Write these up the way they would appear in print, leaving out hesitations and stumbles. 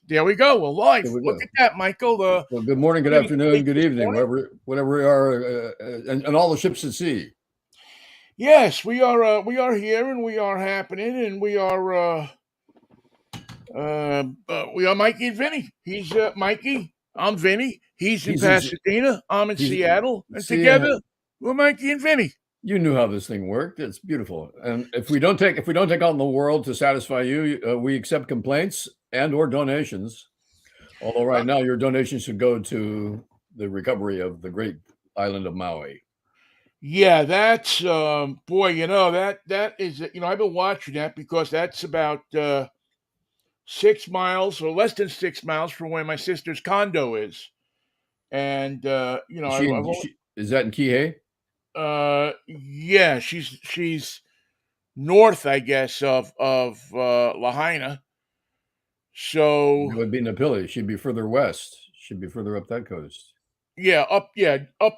There we go. We're live. There we Look go. at that, Michael. Well, good morning, good Pretty afternoon, late good this evening, morning. whatever we are, and all the ships at sea. Yes, we are. We are here, and we are happening, and we are. We are Mikey and Vinnie. He's Mikey. I'm Vinnie. He's in He's in. Pasadena. I'm in He's. Seattle, and See, together we're Mikey and Vinnie. you knew how this thing worked. It's beautiful. And if we don't take on the world to satisfy you, we accept complaints and or donations. Although right now your donations should go to the recovery of the great island of Maui. Yeah, that's boy. That is. I've been watching that because that's about 6 miles or less than 6 miles from where my sister's condo is. And Is that in Kihei? yeah, she's north, I guess, of Lahaina. So That would be Napili. She'd be further west. She'd be further up that coast. up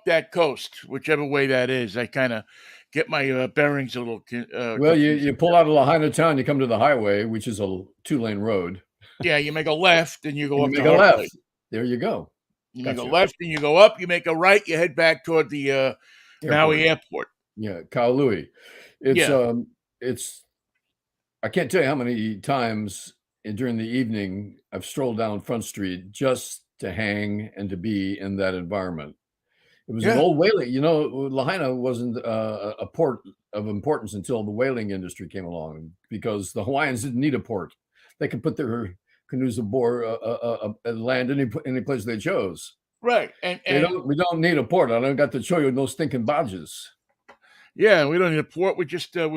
that coast, whichever way that is. I kind of get my bearings a little Well, confused. you pull out of Lahaina town, you come to the highway, which is a 2-lane road, Yeah, you make a left and you go and you up to make a her left. place. There you go. You make a Gotcha. left and you go up. You make a right. You head back toward the Maui Airport. Yeah, Kaului. Yeah. It's. I can't tell you how many times during the evening I've strolled down Front Street just to hang and to be in that environment. It was an Yeah. old whaling. Lahaina wasn't a port of importance until the whaling industry came along, because the Hawaiians didn't need a port. They could put their canoes aboard and land any place they chose. Right. We don't need a port. I don't got to show you no stinking badges. Yeah, we don't need a port. We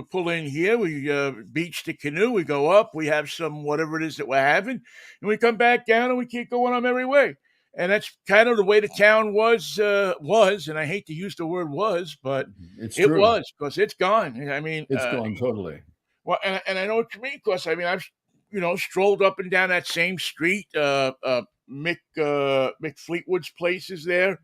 pull in here. We beach the canoe. We go up. We have some whatever it is that we're having, and we come back down and we keep going our merry way. And that's kind of the way the town was. And I hate to use the word was, but It's it true. was, because it's gone. I mean, It's gone totally. well, and I know what you mean, because I mean I've strolled up and down that same street. Mick Fleetwood's place is there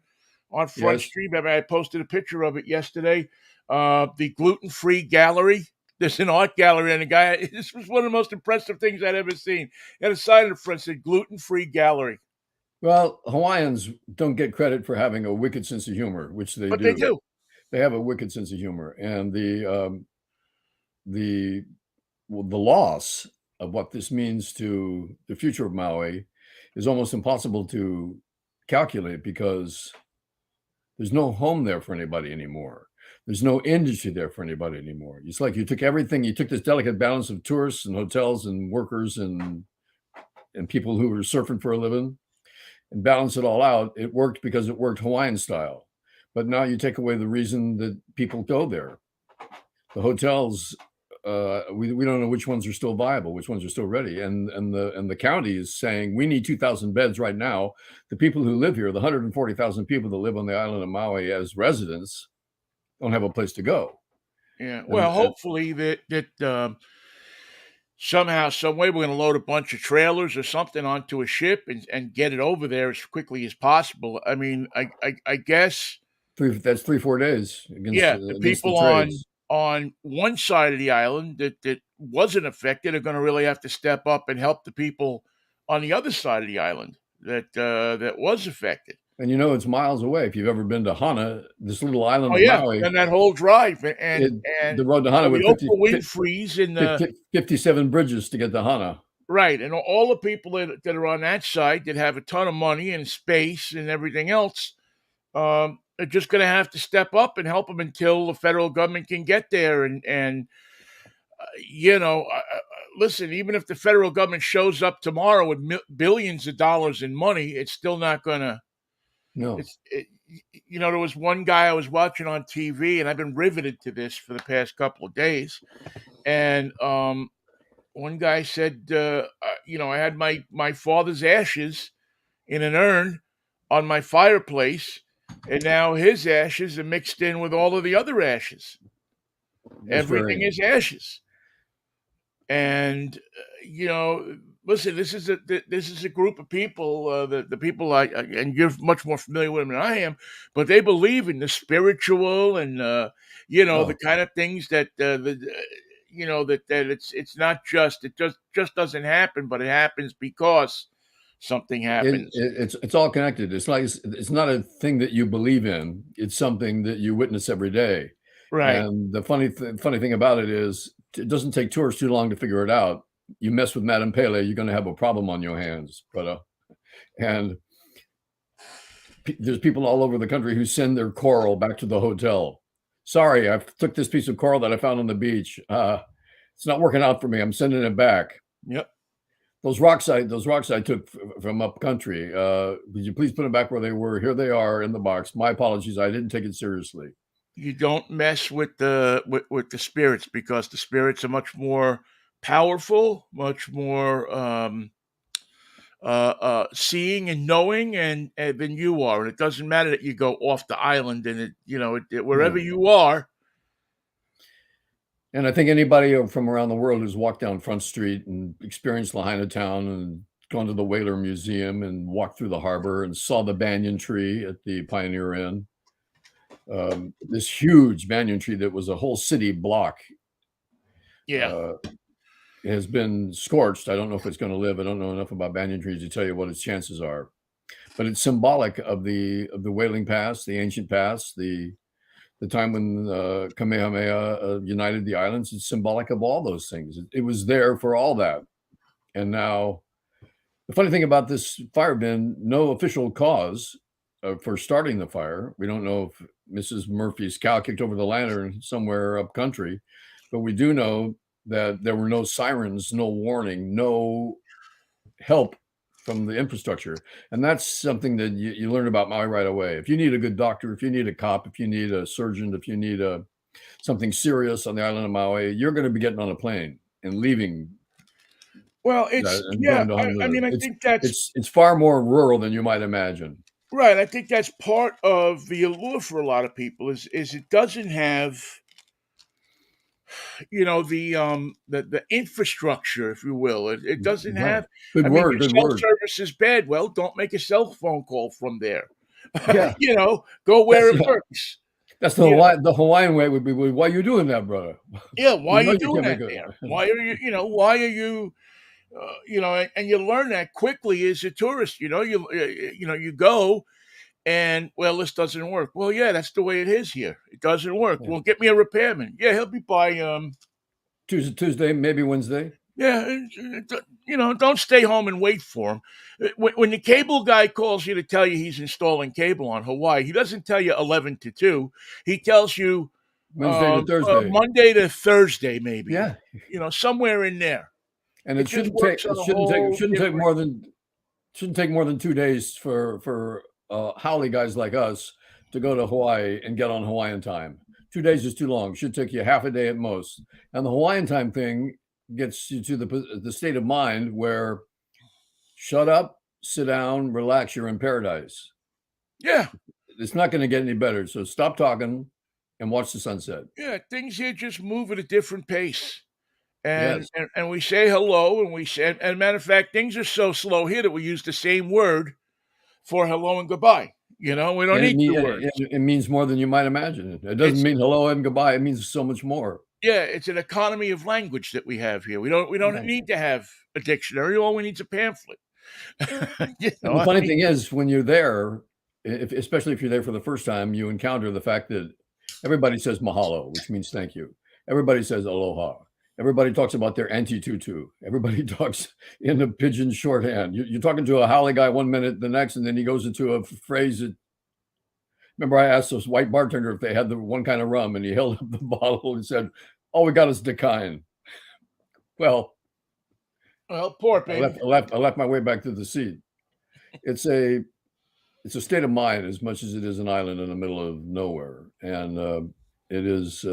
on Front Yes. Street. I posted a picture of it yesterday. The gluten-free gallery. There's an art gallery, and the guy. This was one of the most impressive things I'd ever seen. And a sign in the front said "gluten-free gallery." Well, Hawaiians don't get credit for having a wicked sense of humor, which they But do. they do. They have a wicked sense of humor, and the loss of what this means to the future of Maui is almost impossible to calculate, because there's no home there for anybody anymore. There's no industry there for anybody anymore. It's like you took everything. You took this delicate balance of tourists and hotels and workers and people who were surfing for a living, and balance it all out. It worked because it worked Hawaiian style. But now you take away the reason that people go there. The hotels, we don't know which ones are still viable, which ones are still ready. And the county is saying we need 2,000 beds right now. The people who live here, the 140,000 people that live on the island of Maui as residents, don't have a place to go. Yeah. Well, hopefully that somehow, some way, we're going to load a bunch of trailers or something onto a ship and get it over there as quickly as possible. I mean, I guess that's 3-4 days. The people on one side of the island that wasn't affected are going to really have to step up and help the people on the other side of the island that was affected. And it's miles away. If you've ever been to Hana, this little island of Maui, and that whole drive, and the road to Hana with Oprah Winfrey's and 57 bridges to get to Hana. Right, and all the people that are on that side that have a ton of money and space and everything else are just going to have to step up and help them until the federal government can get there. Listen, even if the federal government shows up tomorrow with billions of dollars in money, it's still not going to. No. There was one guy I was watching on TV, and I've been riveted to this for the past couple of days. And one guy said, I had my father's ashes in an urn on my fireplace, and now his ashes are mixed in with all of the other ashes. Everything is ashes. And listen, this is a group of people, the people and you're much more familiar with them than I am, but they believe in the spiritual and the kind of things that that it's not just it just doesn't happen, but it happens because something happens. It's all connected. It's not a thing that you believe in. It's something that you witness every day. Right. And the funny thing about it is, it doesn't take tourists too long to figure it out. You mess with Madame Pele, you're going to have a problem on your hands. And there's people all over the country who send their coral back to the hotel. Sorry, I took this piece of coral that I found on the beach. It's not working out for me. I'm sending it back. Yep. Those rocks I took from up country. Would you please put them back where they were? Here they are in the box. My apologies. I didn't take it seriously. You don't mess with the spirits, because the spirits are much more powerful, much more seeing and knowing and than you are. And it doesn't matter that you go off the island and wherever Yeah. you are. And I think anybody from around the world who's walked down Front Street and experienced Lahaina Town and gone to the Whaler Museum and walked through the harbor and saw the banyan tree at the Pioneer Inn, this huge banyan tree that was a whole city block, Yeah. has been scorched. I don't know if it's going to live. I don't know enough about banyan trees to tell you what its chances are. But it's symbolic of the whaling past, the ancient past, the time when Kamehameha united the islands. It's symbolic of all those things. It was there for all that. And now, the funny thing about this fire, been no official cause for starting the fire. We don't know if Mrs. Murphy's cow kicked over the lantern somewhere up country, but we do know that there were no sirens, no warning, no help from the infrastructure. And that's something that you learn about Maui right away. If you need a good doctor, if you need a cop, if you need a surgeon, if you need something serious on the island of Maui, you're going to be getting on a plane and leaving. Well, And going to I mean, I think that's it's far more rural than you might imagine. right. I think that's part of the allure for a lot of people is it doesn't have the infrastructure, if you will. It doesn't Right. have. Good I mean, word. your Good cell word. service is bad. Well, don't make a cell phone call from there. Yeah. Go where That's, it works. that's You know, the Hawaiian way would be, why are you doing that, brother? yeah. Why You are know you you doing can't that make there? Why are you? Why are you? And you learn that quickly as a tourist. You go and, well, this doesn't work. Well, yeah, that's the way it is here. It doesn't work. Yeah. Well, get me a repairman. Yeah, he'll be by Tuesday, maybe Wednesday. Yeah, don't stay home and wait for him. When the cable guy calls you to tell you he's installing cable on Hawaii, he doesn't tell you 11 to 2. He tells you Wednesday to Thursday. Monday to Thursday, maybe. Yeah. Somewhere in there. And It it just works on a whole shouldn't take different. more than 2 days for haole guys like us to go to Hawaii and get on Hawaiian time. 2 days is too long. Should take you half a day at most. And the Hawaiian time thing gets you to the state of mind where shut up, sit down, relax. You're in paradise. Yeah, It's not going to get any better. So stop talking and watch the sunset. yeah. Things here just move at a different pace. And, Yes. and we say hello, and we say, and matter of fact, things are so slow here that we use the same word for hello and goodbye. We don't And need two words. it means more than you might imagine. It doesn't It's mean hello and goodbye. It means so much more. Yeah, it's an economy of language that we have here. We don't Yeah. need to have a dictionary. All we need is a pamphlet. And the funny thing is, when you're there, especially if you're there for the first time, you encounter the fact that everybody says mahalo, which means thank you. Everybody says aloha. Everybody talks about their auntie tutu. Everybody talks in the pigeon shorthand. You're talking to a haole guy 1 minute, the next, and then he goes into a phrase that. Remember, I asked this white bartender if they had the one kind of rum, and he held up the bottle and said, "All we got is decline." Well, Poor I baby. left my way back to the seat. It's a state of mind as much as it is an island in the middle of nowhere, and it is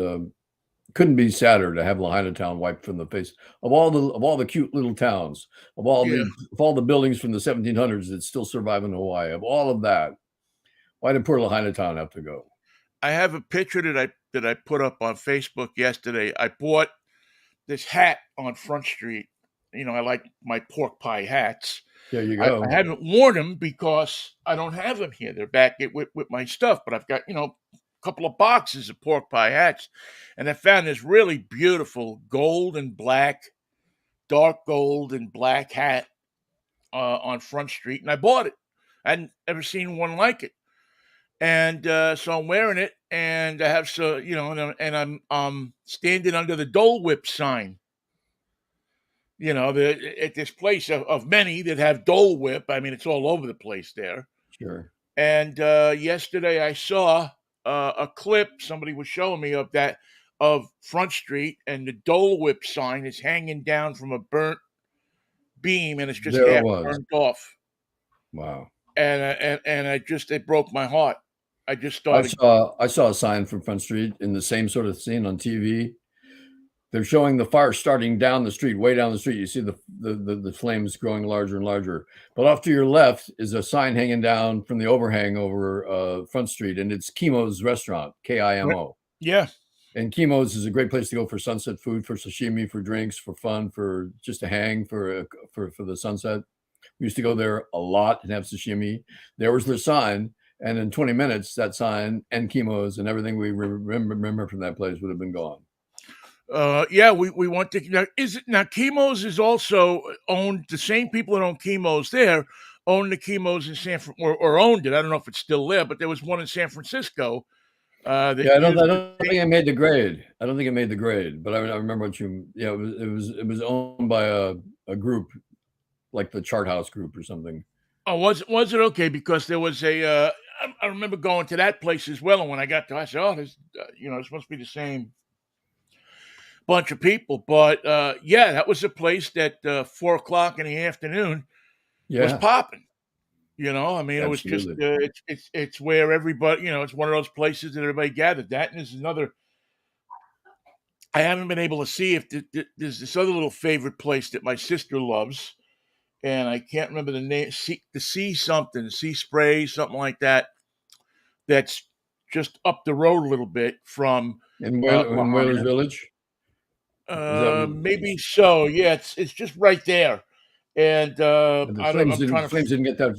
couldn't be sadder to have Lahaina Town wiped from the face of all the cute little towns, of all Yeah, the buildings from the 1700s that still survive in Hawaii, of all of that. Why did poor Lahaina Town have to go? I have a picture that I put up on Facebook yesterday. I bought this hat on Front Street. I like my pork pie hats. There you I go. haven't worn them because I don't have them here. They're back with my stuff, but I've got couple of boxes of pork pie hats, and I found this really beautiful gold and black, dark gold and black hat on Front Street, and I bought it. I hadn't ever seen one like it, and so I'm wearing it, and I have I'm standing under the Dole Whip sign. At this place of many that have Dole Whip. I mean, it's all over the place there. Sure. And yesterday I saw a clip somebody was showing me of Front Street, and the Dole Whip sign is hanging down from a burnt beam, and it's just There it half was. burnt off. Wow. And it broke my heart. I just I started. saw a sign from Front Street in the same sort of scene on TV. They're showing the fire starting down the street, way down the street. You see the flames growing larger and larger. But off to your left is a sign hanging down from the overhang over Front Street, and it's Kimo's restaurant, Kimo. Yeah. And Kimo's is a great place to go for sunset food, for sashimi, for drinks, for fun, for just to hang for the sunset. We used to go there a lot and have sashimi. There was their sign, and in 20 minutes, that sign and Kimo's and everything we remember from that place would have been gone. Yeah, we want to. Now Kimo's is also owned. The same people that own Kimo's there own the Kimo's in or owned it. I don't know if it's still there, but there was one in San Francisco. I don't think it made the grade. I don't think it made the grade, but I remember what you. Yeah, it was owned by a group like the Chart House Group or something. Oh, was it okay? Because there was a. I remember going to that place as well, and when I got there, I said, "Oh, this must be the same bunch of people." But yeah, that was a place that 4 o'clock in the afternoon was popping. I mean, it was just it's where everybody. It's one of those places that everybody gathered. That, and there's another. I haven't been able to see if there's this other little favorite place that my sister loves, and I can't remember the name. Sea spray, something like that. That's just up the road a little bit from in Whalers Village. Maybe so. Yeah, it's just right there, and flames didn't get that.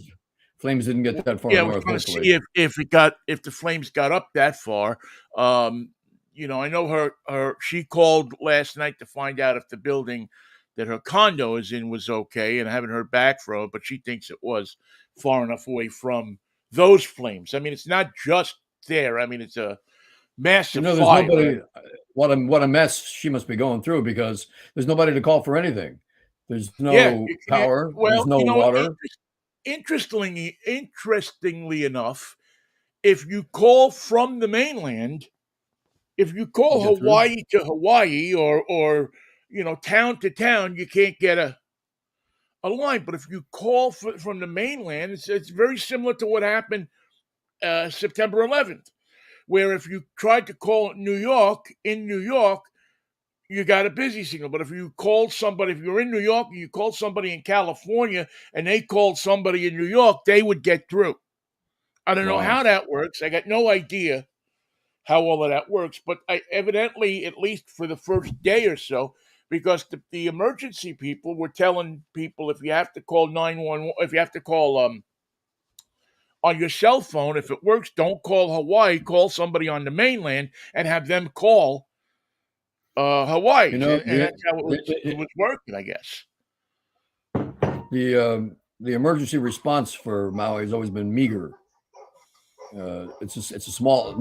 Flames didn't get that far. Yeah, I was trying to see if the flames got up that far. I know she called last night to find out if the building that her condo is in was okay, and I haven't heard back from her, but she thinks it was far enough away from those flames. I mean, it's not just there. I mean, it's a massive there's fire. Nobody. What a mess she must be going through, because there's nobody to call for anything. There's no power. There's no water. Interestingly enough, if you call from the mainland, if you call Hawaii to Hawaii or town to town, you can't get a line. But if you call from the mainland, it's very similar to what happened September 11th, where if you tried to call New York, you got a busy signal. But if you called somebody, if you're in New York and you called somebody in California and they called somebody in New York, they would get through. I don't know how that works. I got no idea how all of that works. But evidently, at least for the first day or so, because the emergency people were telling people, if you have to call 911, if you have to call on your cell phone, if it works, don't call Hawaii. Call somebody on the mainland and have them call Hawaii, and that's how it was working, I guess. The emergency response for Maui has always been meager. It's a small,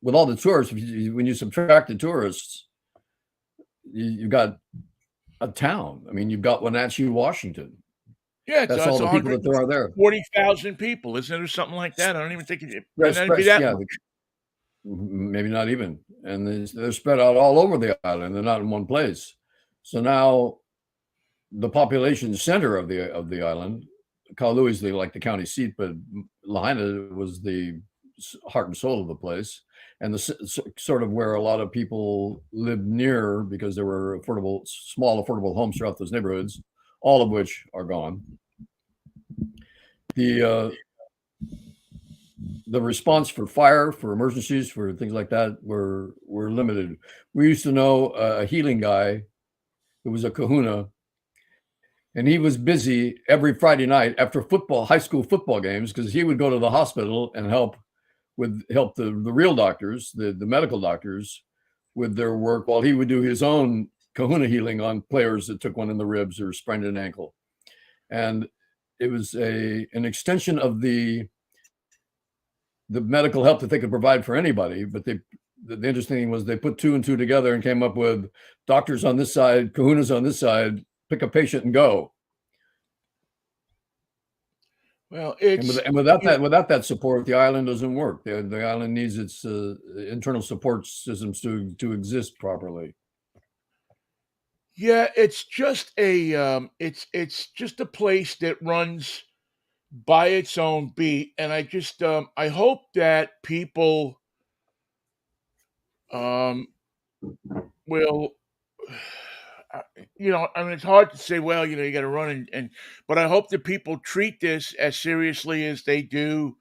with all the tourists. When you subtract the tourists, you've got a town. I mean, you've got Wenatchee, Washington. Yeah, that's all the people that there are there. 40,000 people, isn't it, or something like that? I don't even think it might be that much. Maybe not even. And they're spread out all over the island. They're not in one place. So now the population center of the island, Kaului is the county seat, but Lahaina was the heart and soul of the place, and the sort of where a lot of people lived near, because there were small affordable homes throughout those neighborhoods, all of which are gone. The response for fire, for emergencies, for things like that were limited. We used to know a healing guy who was a kahuna, and he was busy every Friday night after high school football games, because he would go to the hospital and help would help the real doctors, the medical doctors, with their work, while he would do his own kahuna healing on players that took one in the ribs or sprained an ankle. And it was an extension of the medical help that they could provide for anybody. But the interesting thing was they put two and two together and came up with doctors on this side, kahunas on this side, pick a patient and go. Well, and without that support, the island doesn't work. The island needs its internal support systems to exist properly. Yeah, it's just it's just a place that runs by its own beat, and I hope that people will I mean, it's hard to say, well, you got to run but I hope that people treat this as seriously as they do,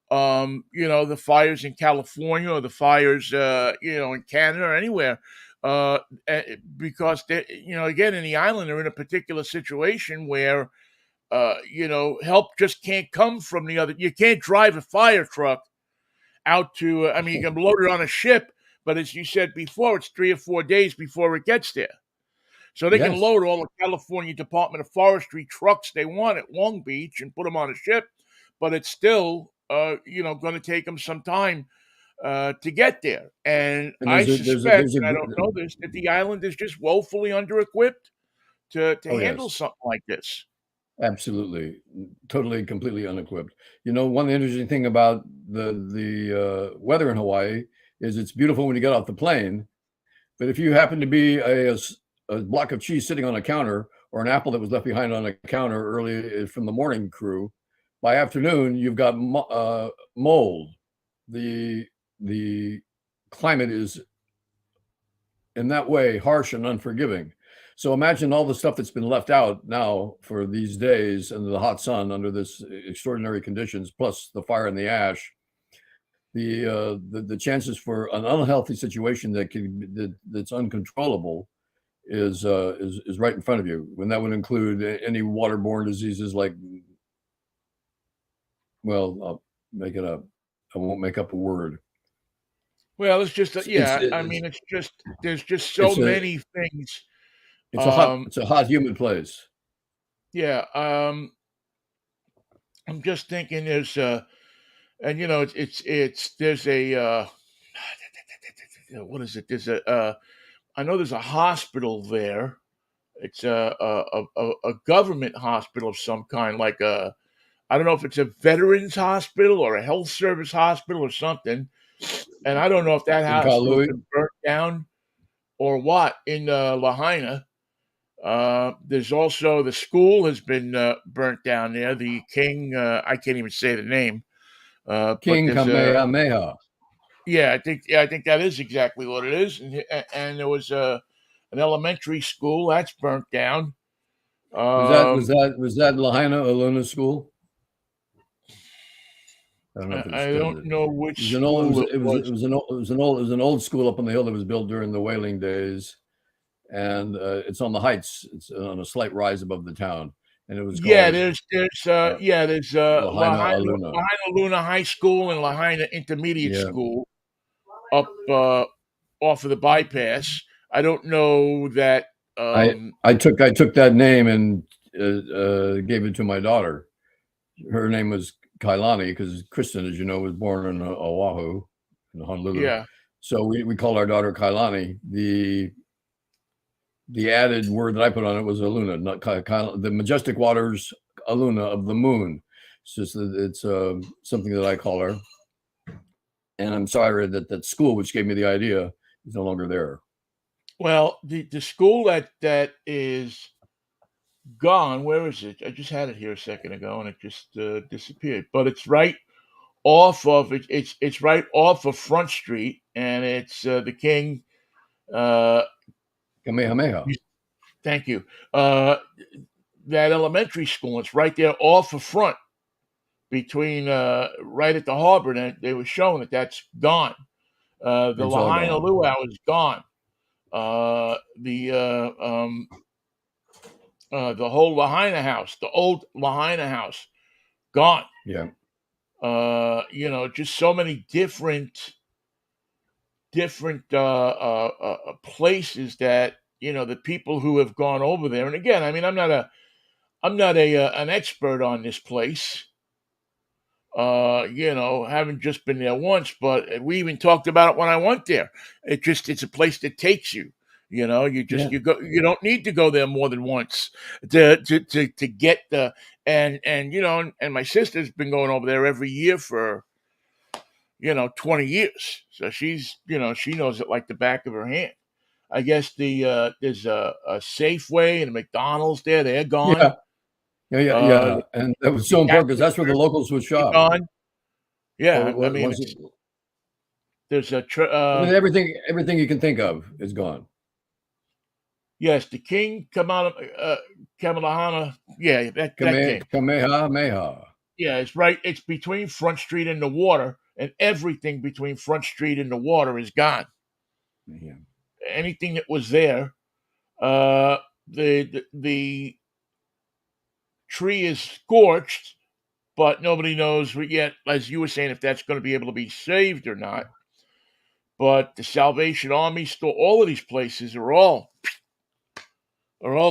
the fires in California or the fires, in Canada or anywhere, because again, in the island, they're in a particular situation where, help just can't come from the other. You can't drive a fire truck out to, I mean, you can load it on a ship, but as you said before, it's 3 or 4 days before it gets there. So they can Yes. load all the California Department of Forestry trucks they want at Long Beach and put them on a ship, but it's still, going to take them some time to get there. And And I suspect, there's a and I don't know this, that the island is just woefully under-equipped to oh handle yes, something like this. absolutely, totally, completely unequipped. One interesting thing about the weather in Hawaii is it's beautiful when you get off the plane, but if you happen to be a block of cheese sitting on a counter, or an apple that was left behind on a counter early from the morning crew, by afternoon you've got mold. The climate is in that way harsh and unforgiving. So imagine all the stuff that's been left out now for these days under the hot sun, under this extraordinary conditions, plus the fire and the ash. The chances for an unhealthy situation that's uncontrollable is right in front of you. And that would include any waterborne diseases like, well, I'll make it up. I won't make up a word. Well, it's just, I mean, there's just so many things. It's a hot, humid place. Yeah. I'm just thinking there's, and there's a, what is it? I know there's a hospital there. It's a government hospital of some kind, like I don't know if it's a veterans hospital or a health service hospital or something. And I don't know if that hospital's been burnt down or what in Lahaina. There's also the school has been burnt down there. The King, I can't even say the name. King But Kamehameha. yeah, I think that is exactly what it is. And there was an elementary school that's burnt down. Was that Lahaina Oluna School? I don't know if I don't know which school it was. It was an old school up on the hill that was built during the whaling days, and it's on the heights. It's on a slight rise above the town, and it was called there's Lahaina Oluna High School and Lahaina Intermediate School up off of the bypass. I don't know that. I took that name and gave it to my daughter. Her name was Kailani, because Kristen, as you know, was born in Oahu, in Honolulu. Yeah. So we called our daughter Kailani. The added word that I put on it was Aluna, not the majestic waters Aluna of the moon. It's just it's something that I call her. And I'm sorry that school, which gave me the idea, is no longer there. Well, the school that is gone. Where is it? I just had it here a second ago, and it just disappeared. But it's right off of it's right off of Front Street, and it's the King. Kamehameha. Thank you. That elementary school. It's right there off of Front, between right at the harbor, and they were showing that that's gone. The Lahaina Luau is gone. The whole Lahaina house, the old Lahaina house, gone. Yeah. Just so many different places that the people who have gone over there. And again, I mean, I'm not an expert on this place. Haven't just been there once, but we even talked about it when I went there. It's a place that takes you. Yeah. You don't need to go there more than once to get the and my sister's been going over there every year for 20 years. So she knows it like the back of her hand. I guess there's a Safeway and a McDonald's there. They're gone. Yeah. Yeah. Yeah. Uh, Yeah. And that was the so important because Catholic that's where the Church locals would is shop. gone. Yeah, Or I what mean, was it? there's a I mean, everything you can think of is gone. yes, the King Kamalahana. Yeah, that king. Kamehameha. Yeah, it's right. It's between Front Street and the water, and everything between Front Street and the water is gone. Yeah. Anything that was there, uh, the tree is scorched, but nobody knows yet, as you were saying, if that's going to be able to be saved or not. But the Salvation Army store, all of these places are all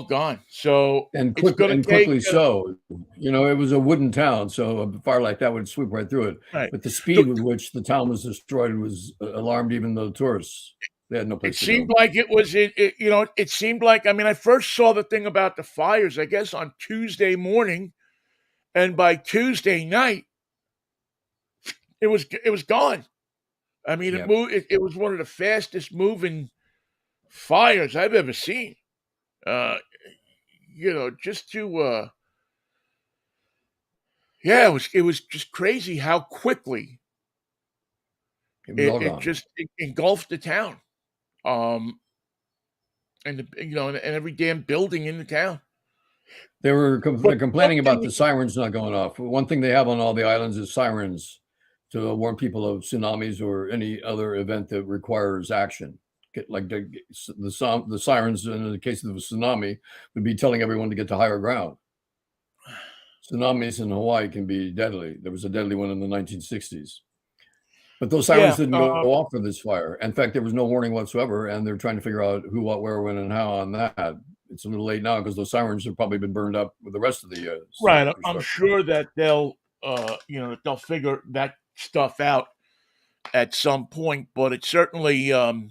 gone. So And it's going to take quickly so. It was a wooden town, so a fire like that would sweep right through it. right. But the The, speed with which the town was destroyed was alarmed even the tourists. They had no it place to seemed go. like it was it seemed like, I mean, I first saw the thing about the fires, I guess, on Tuesday morning, and by Tuesday night it was gone. I mean, it Yeah. moved. It was one of the fastest moving fires I've ever seen. Uh, just to yeah, it was just crazy how quickly It was it, all it gone. just engulfed the town. Um, and every damn building in the town. They're But one complaining about thing, the sirens not going off. One thing they have on all the islands is sirens to warn people of tsunamis or any other event that requires action. Like the sirens in the case of the tsunami would be telling everyone to get to higher ground. Tsunamis in Hawaii can be deadly. There was a deadly one in the 1960s. But those sirens yeah, didn't go off for this fire. In fact, there was no warning whatsoever, and they're trying to figure out who, what, where, when, and how on that. It's a little late now because those sirens have probably been burned up with the rest of the right. I'm infrastructure. sure that they'll figure that stuff out at some point. But the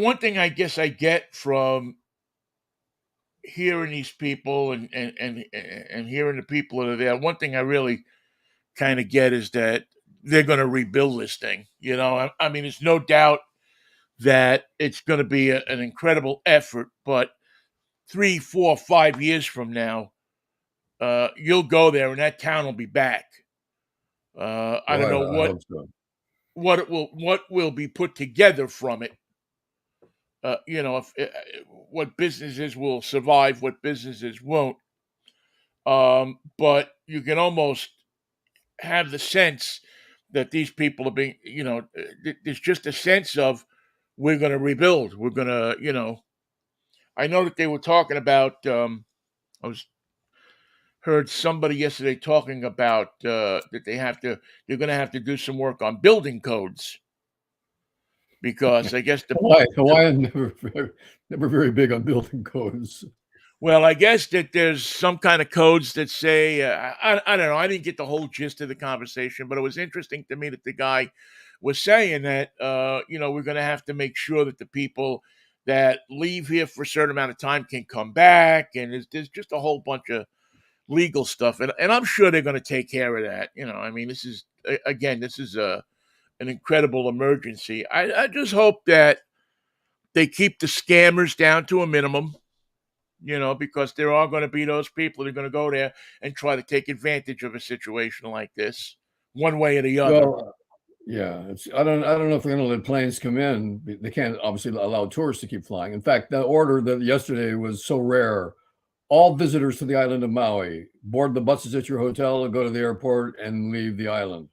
one thing I guess I get from hearing these people and hearing the people that are there. One thing I really kind of get is that they're going to rebuild this thing. I mean, there's no doubt that it's going to be an incredible effort, but 3, 4, 5 years from now, you'll go there and that town will be back. I Well, don't know I what hope so. what will be put together from it. If what businesses will survive, what businesses won't. But you can almost have the sense that these people are being, there's just a sense of we're going to rebuild. We're going to, I know that they were talking about. I was heard somebody yesterday talking about that they're going to have to do some work on building codes because I guess Hawaiian never very big on building codes. well, I guess that there's some kind of codes that say I don't know. I didn't get the whole gist of the conversation, but it was interesting to me that the guy was saying that we're going to have to make sure that the people that leave here for a certain amount of time can come back, and there's just a whole bunch of legal stuff, and I'm sure they're going to take care of that. I mean, this is an incredible emergency. I just hope that they keep the scammers down to a minimum. Because there are going to be those people that are going to go there and try to take advantage of a situation like this, one way or the other. Well, yeah, I don't know if they're going to let planes come in. They can't obviously allow tourists to keep flying. In fact, the order that yesterday was so rare. All visitors to the island of Maui board the buses at your hotel, go to the airport, and leave the island.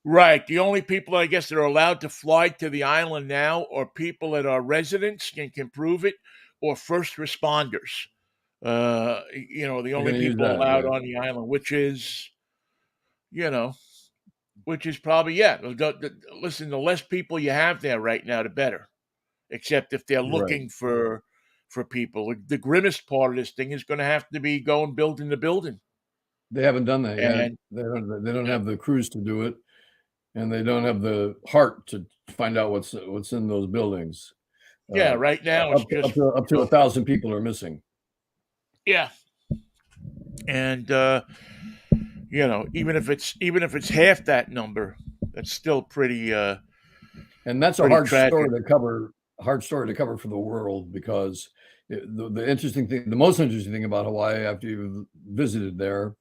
Right. The only people I guess that are allowed to fly to the island now are people that are residents and can prove it, or first responders. The They're only going to use people that. allowed Yeah. on the island, you know, which is probably, yeah. Listen, the less people you have there right now, the better. Except if they're Right. looking for people. The grimmest part of this thing is going to have to be going building the building, They haven't done that yet. and They don't yeah, have the crews to do it, and they don't have the heart to find out what's in those buildings. yeah. Right now, it's just Up to 1,000 people are missing, yeah, and even if it's half that number, that's still and that's a pretty hard tragic. story to cover. Hard story to cover for the world because the interesting thing, the most interesting thing about Hawaii after you've visited there,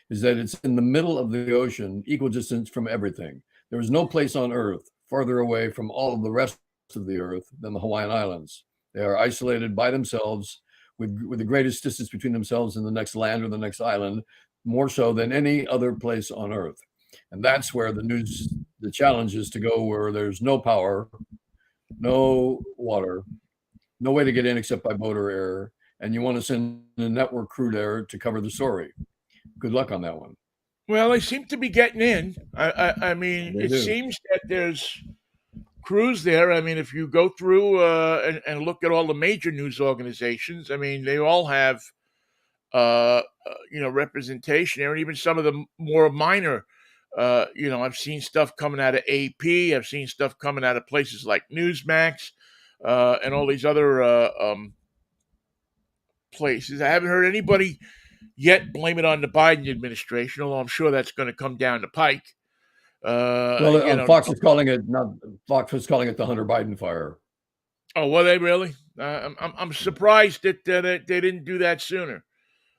is that it's in the middle of the ocean, equal distance from everything. There is no place on Earth farther away from all of the rest of the Earth than the Hawaiian Islands. They are isolated by themselves, with the greatest distance between themselves and the next land or the next island, more so than any other place on Earth. And that's where the challenge is to go where there's no power, no water, no way to get in except by boat or air, and you want to send a network crew there to cover the story. Good luck on that one. Well, they seem to be getting in. I mean, They it do. seems that there's crews there. I mean, if you go through and look at all the major news organizations, I mean, they all have representation there, and even some of the more minor. I've seen stuff coming out of AP. I've seen stuff coming out of places like Newsmax and all these other places. I haven't heard anybody yet blame it on the Biden administration, although I'm sure that's going to come down the pike. Well, Fox is calling it the Hunter Biden fire. Oh, were they really? I'm surprised that they didn't do that sooner.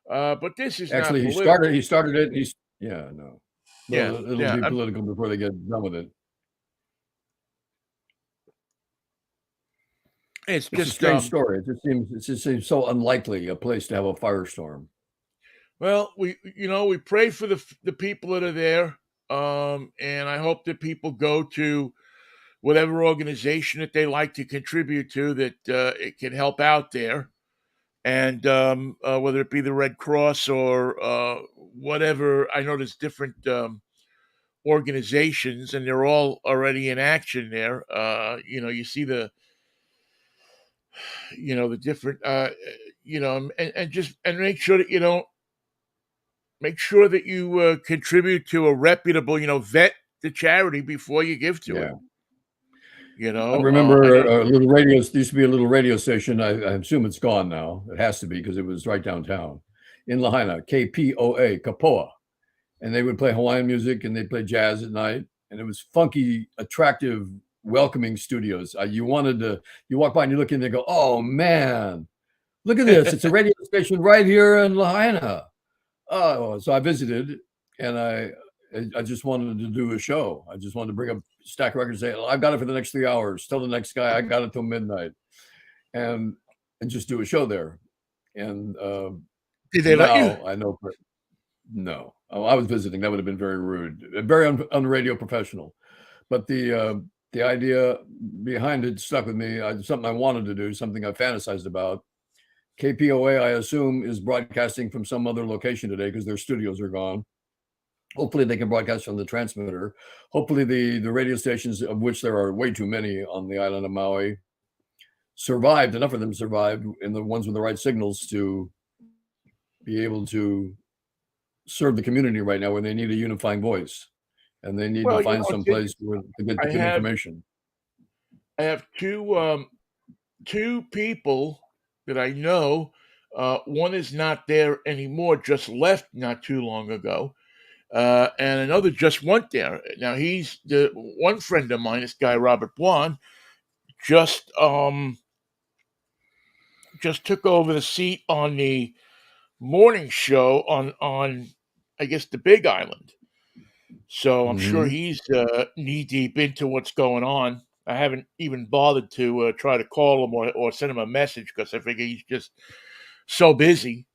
But this is not Actually, political. he started it. Yeah, no. Yeah, Well, it'll yeah. be political before they get done with it. It's It's a just strange story. It just seems so unlikely a place to have a firestorm. well, we pray for the people that are there, and I hope that people go to whatever organization that they like to contribute to that it can help out there, and whether it be the Red Cross or whatever. I know there's different organizations, and they're all already in action there. You see the different, and just and make sure that you contribute to a reputable, vet the charity before you give to it. Yeah. I I remember know. a little radio. There used to be a little radio station. I assume it's gone now. It has to be because it was right downtown in Lahaina, KPOA, Kapoa. And they would play Hawaiian music and they'd play jazz at night. And it was funky, attractive, welcoming studios. You walk by and you look in and they go, oh man, look at this. It's a radio station right here in Lahaina. Oh, so I visited and I just wanted to do a show. I just wanted to bring a stack of records and say, I've got it for the next 3 hours. Tell the next guy I got it till midnight. And just do a show there. And Did they let you? now I know no. Oh, I was visiting. That would have been very rude, very un-radio professional. But the idea behind it stuck with me. Something I wanted to do, something I fantasized about. KPOA, I assume, is broadcasting from some other location today because their studios are gone. Hopefully, they can broadcast from the transmitter. Hopefully, the radio stations, of which there are way too many on the island of Maui, survived. Enough of them survived, and the ones with the right signals to be able to serve the community right now where they need a unifying voice and they need to Well, find some place to I get have information. I have two people that I know. One is not there anymore; just left not too long ago, and another just went there. Now he's the one friend of mine. This guy Robert Blond just just took over the seat on the morning show on I guess the Big Island. So I'm sure Mm-hmm. he's knee deep into what's going on. I haven't even bothered to try to call him or send him a message because I figure he's just so busy.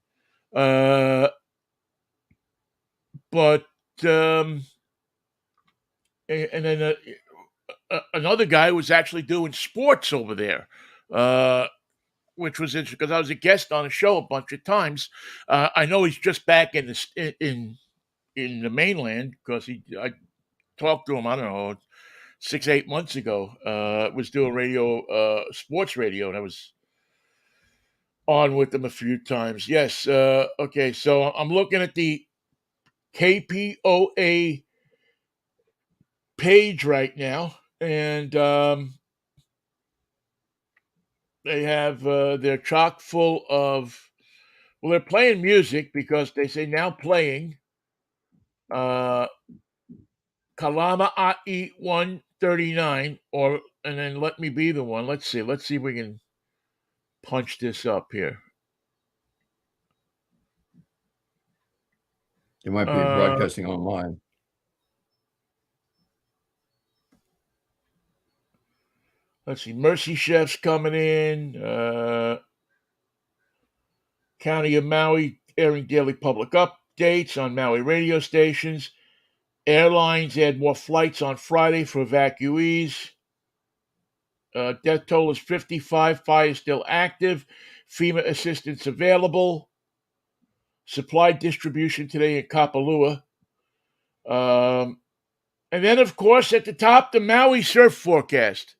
Uh, but and then another guy was actually doing sports over there. Uh, which was interesting because I was a guest on a show a bunch of times. I know he's just back in the mainland because I talked to him. I don't know 6 8 months ago. Was doing radio, sports radio, and I was on with them a few times. Yes. Okay. So I'm looking at the KPOA page right now, and they have they're chock full of. Well, they're playing music because they say now playing uh, Kalama Ai 139, or and then Let Me Be the One. Let's see. Let's see if we can punch this up here. It might be Uh, broadcasting online. let's see. Mercy Chef's coming in. County of Maui airing daily public updates on Maui radio stations. Airlines add more flights on Friday for evacuees. Death toll is 55. Fire still active. FEMA assistance available. Supply distribution today in Kapalua. And then, of course, at the top, the Maui surf forecast.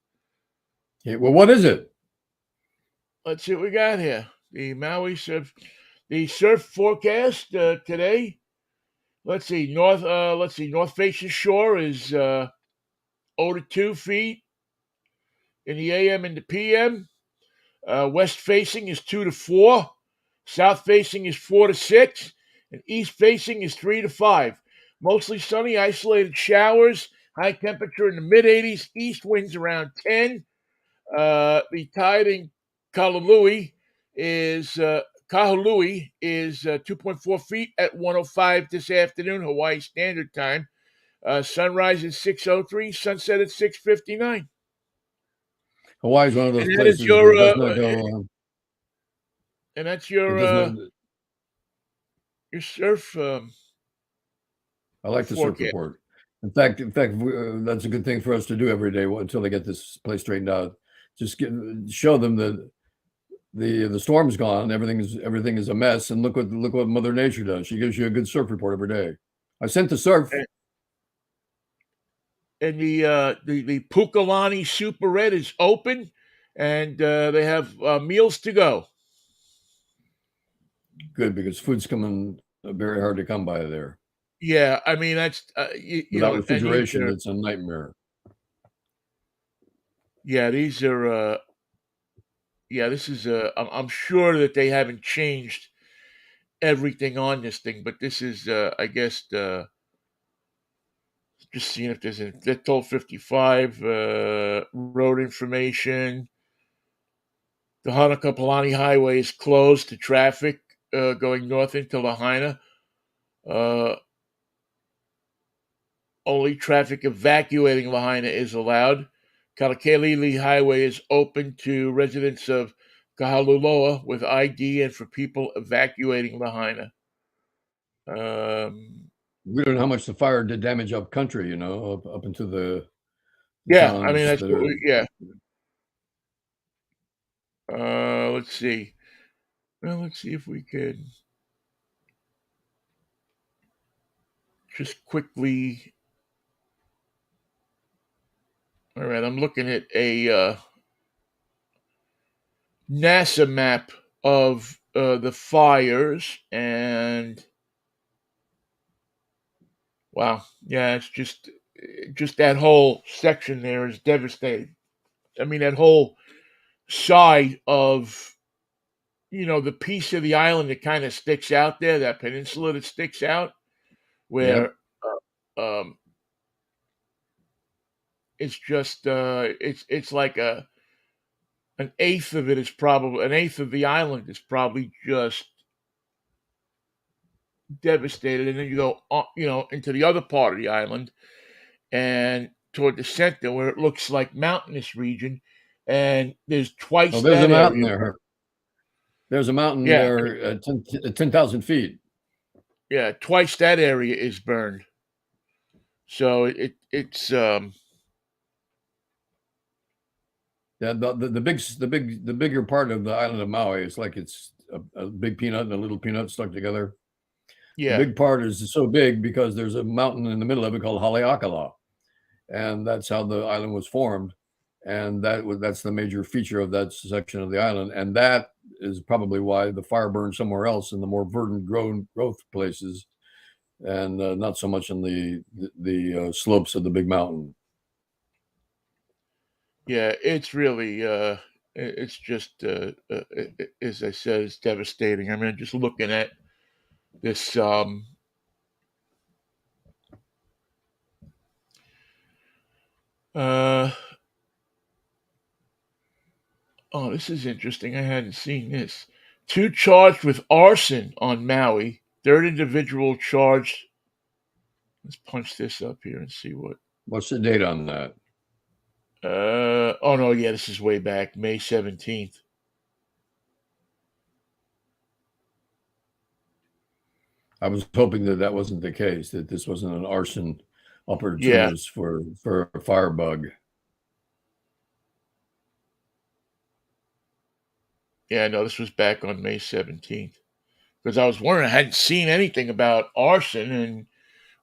Okay, well, what is it? Let's see what we got here. The Maui surf, the surf forecast today. Let's see. North facing shore is 0 to 2 feet in the AM and the PM. West facing is 2 to 4. South facing is 4 to 6. And east facing is 3 to 5. Mostly sunny, isolated showers. High temperature in the mid 80s. East winds around 10. The tide in Kahului is 2.4 feet at 1:05 this afternoon, Hawaii Standard Time. Sunrise is 6:03. Sunset at 6:59. Hawaii is one of those And that is places your that does not go. and that's It does not. your surf I like the surf forecast. report. In fact, that's a good thing for us to do every day until they get this place straightened out. Just show them that the storm's gone. Everything is a mess, and look what Mother Nature does. She gives you a good surf report every day. I sent the surf. And the Pukalani Super Red is open, and they have meals to go. Good, because food's coming very hard to come by there. Yeah, I mean that's you Without know, refrigeration, it's a nightmare. yeah, these are yeah, this is I'm sure that they haven't changed everything on this thing, but this is I guess just seeing if there's a that toll 55 road information. The Hanakapalani Highway is closed to traffic going north into Lahaina. Uh, Only traffic evacuating Lahaina is allowed. Kalakelili Highway is open to residents of Kahaluloa with ID and for people evacuating Lahaina. We don't know how much the fire did damage up country, up into the Yeah, I mean towns that's that what are. yeah. Let's see. Well, let's see if we could just quickly. All right, I'm looking at a NASA map of the fires, and wow, yeah, it's just that whole section there is devastating. I mean, that whole side of the piece of the island that kind of sticks out there, that peninsula that sticks out, Yep. where um, it's just it's like an eighth of it is probably an eighth of the island is probably just devastated, and then you go into the other part of the island and toward the center where it looks like mountainous region, and there's Oh, twice there's a that mountain area. there. There's a mountain Yeah, there at 10,000 feet. yeah, twice that area is burned. So it's Yeah, the bigger part of the island of Maui is like it's a big peanut and a little peanut stuck together. The Yeah. big part is so big because there's a mountain in the middle of it called Haleakala, and that's how the island was formed, and that's the major feature of that section of the island, and that is probably why the fire burned somewhere else in the more verdant growth places, and not so much on the slopes of the big mountain. Yeah, it's really it's just as I said, it's devastating. I mean, just looking at this uh oh, this is interesting. I hadn't seen this. Two charged with arson on Maui. Third individual charged. Let's punch this up here and see what. What's the date on that? Oh no, yeah, this is way back, May 17th. I was hoping that that wasn't the case, that this wasn't an arson Yeah, opportunist for a firebug. yeah, no, this was back on May 17th. Because I was wondering, I hadn't seen anything about arson, and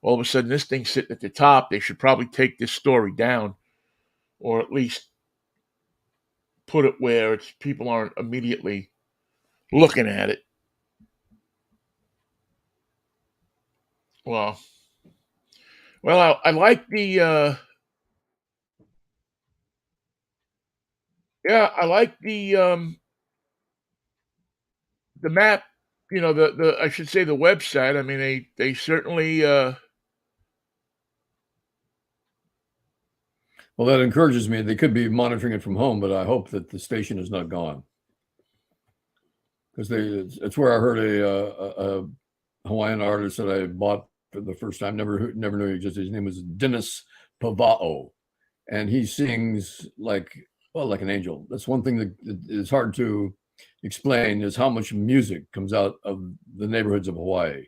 all of a sudden this thing's sitting at the top. They should probably take this story down, or at least put it where it's people aren't immediately looking at it. Well, I like the yeah, I like the map. You know, the I should say the website. I mean, they certainly Well, that encourages me. They could be monitoring it from home, but I hope that the station is not gone, because it's where I heard a Hawaiian artist that I bought for the first time. Never knew he existed. His name was Dennis Pavao, and he sings like an angel. That's one thing that is hard to explain, is how much music comes out of the neighborhoods of Hawaii.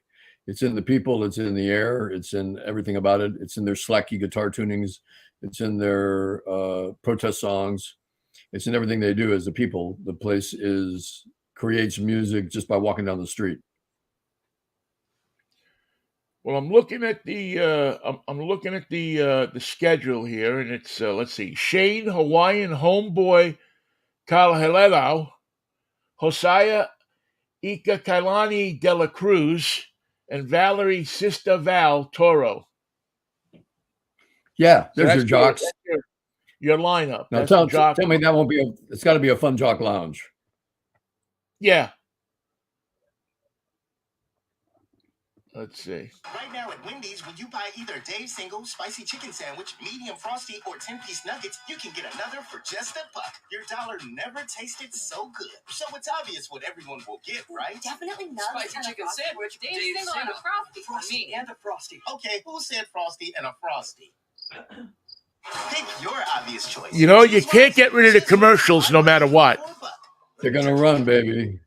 It's in the people, it's in the air, it's in everything about it. It's in their slacky guitar tunings, it's in their protest songs, it's in everything they do as a people. The place creates music just by walking down the street. well, I'm looking at the I'm looking at the schedule here, and it's let's see, Shane Hawaiian Homeboy Kalahelelo, Hosea Ika Kailani de la Cruz, and Valerie Sista Val Toro. Yeah, So there's your jocks. that's your lineup. Now That's the tell jock. me that won't be it's got to be a fun jock lounge. Yeah. Let's see. Right now at Wendy's, when you buy either Dave's single spicy chicken sandwich, medium frosty, or 10-piece nuggets, you can get another for just $1. Your dollar never tasted so good. So it's obvious what everyone will get, right? Definitely nuggets Spicy and a chicken frosty. sandwich, Dave's Dave's single and a single. frosty. Frosty Me. and a frosty. Okay, who said frosty and a frosty? Pick your obvious choice. You know, you can't get rid of the commercials no matter what. They're gonna run, baby.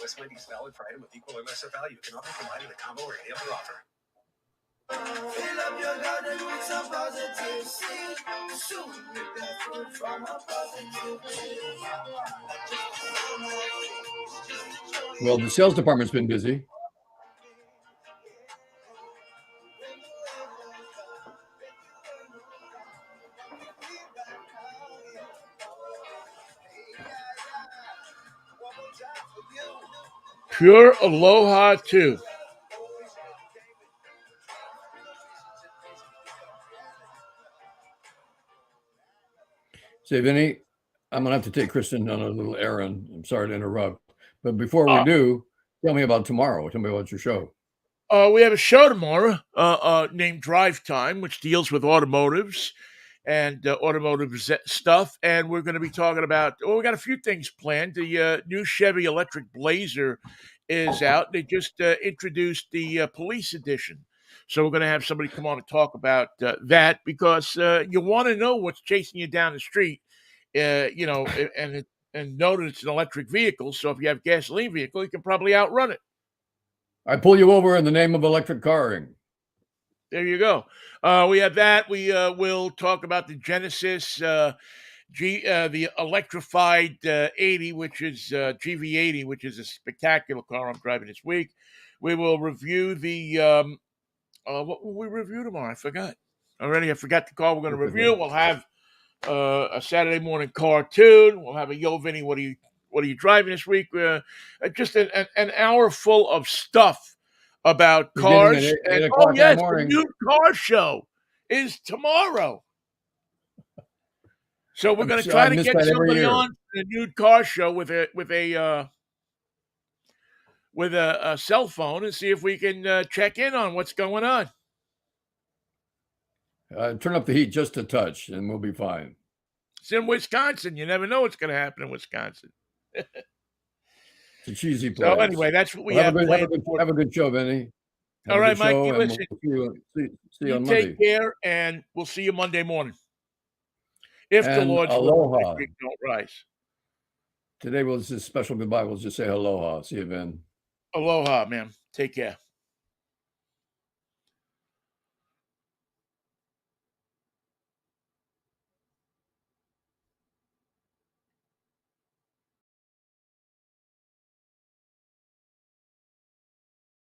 West Wendy's valid for item of equal or lesser value. Cannot be combined with a combo or any other offer. Fill up your garden with some positive seeds. Soon you get fruit from a positive tree. Well, the sales department's been busy. Pure Aloha too. Say, Vinny, I'm gonna have to take Kristen on a little errand. I'm sorry to interrupt, but before we do, tell me about tomorrow. Tell me about your show. We have a show tomorrow named Drive Time, which deals with automotives and automotive stuff. And we're going to be talking about, we got a few things planned. The new Chevy Electric Blazer is out. They just introduced the police edition. So we're going to have somebody come on and talk about that, because you want to know what's chasing you down the street, and know that it's an electric vehicle. So if you have a gasoline vehicle, you can probably outrun it. I pull you over in the name of electric carring. There you go. We have that. We will talk about the Genesis the electrified 80, which is GV80, which is a spectacular car I'm driving this week. We will review the what will we review tomorrow? I forgot already. I forgot the car we're going to review. We'll have a Saturday morning cartoon. We'll have a Yo Vinnie, what are you driving this week? Just an hour full of stuff about cars. Beginning at 8 And o'clock in the yes, the morning. new car show is tomorrow. So we're going to try to miss get that every somebody year. on the nude car show with a cell phone and see if we can check in on what's going on. Turn up the heat just a touch, and we'll be fine. It's in Wisconsin. You never know what's going to happen in Wisconsin. It's a cheesy place. So anyway, that's what we Well, have planned. have a good show, Vinny. Have All a right, good show, Mikey, and listen. We'll see you on take Monday. care, and we'll see you Monday morning. If the And Lord's aloha. will, the creek don't rise. Today we'll just special goodbye. We'll just say aloha. See you, Vin. Aloha, man. Take care.